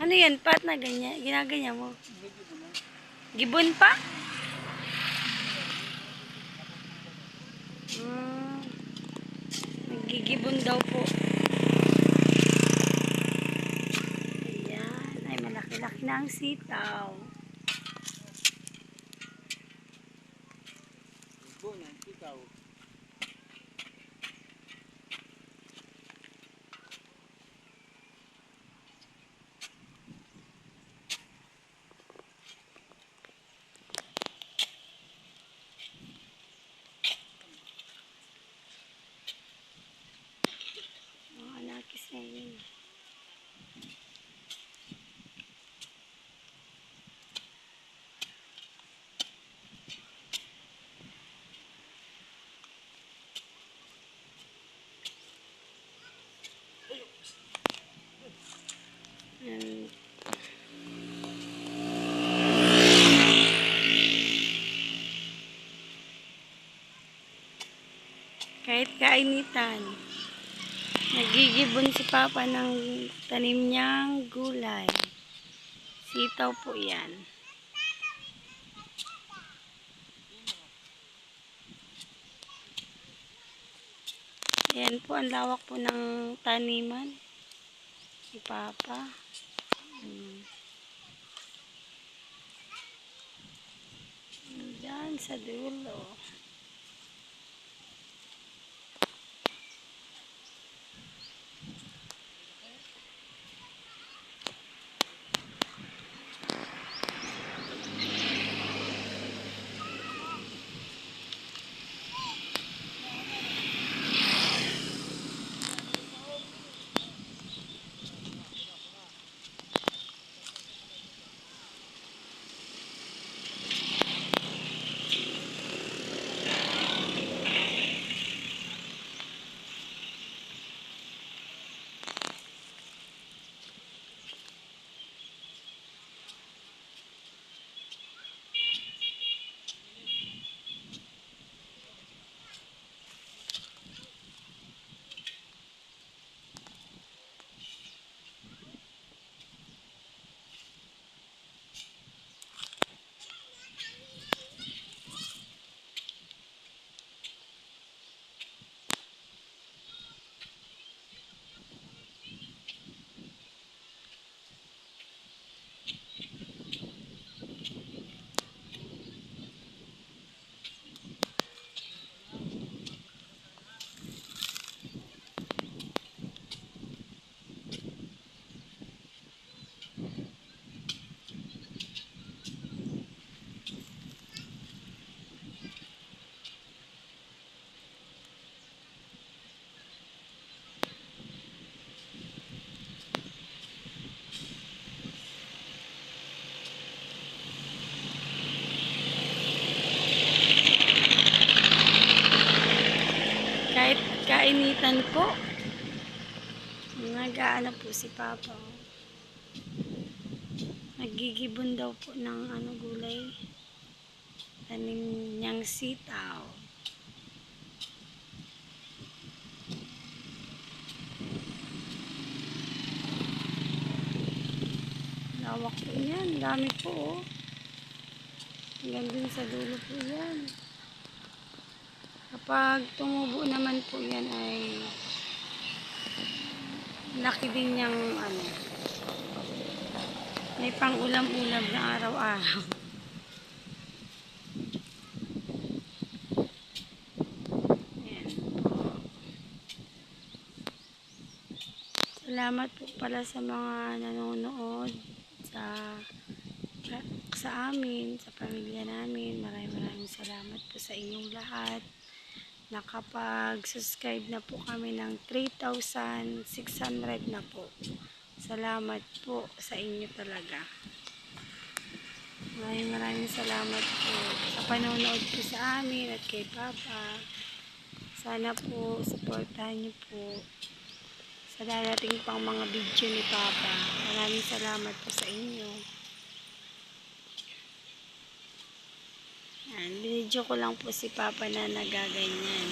Ano yan? Pat na ganyan? Ginaganyan mo? Gibon pa? Hmm. Nagigibon daw po. Ayan. Ay, malaki-laki na ang sitaw. Gibon ang sitaw. Nakis na yun. And kahit kainitan, nagigibon si Papa ng tanim niyang gulay. Sitaw po yan. Ayan po, ang lawak po ng taniman ni Papa. Diyan sa dulo. Kahit kainitan po, nag-aano po si Papa. Nagigibon daw po ng gulay. Tanim niyang sitaw. Lawak po yan. Dami po oh. Hanggang dun sa dulo po yan. Kapag tumubo naman po yan ay laki din niyang may pang ulam-ulam na araw-araw. Ayan po. Salamat po pala sa mga nanonood sa amin, sa pamilya namin. Maraming salamat po sa inyong lahat. Nakapag-subscribe na po kami ng 3,600 na po. Salamat po sa inyo talaga. Maraming salamat po sa panonood po sa amin at kay Papa. Sana po supportahan niyo po sa darating pang mga video ni Papa. Maraming salamat po sa inyo. Yan, binidyo ko lang po si Papa na nagaganyan.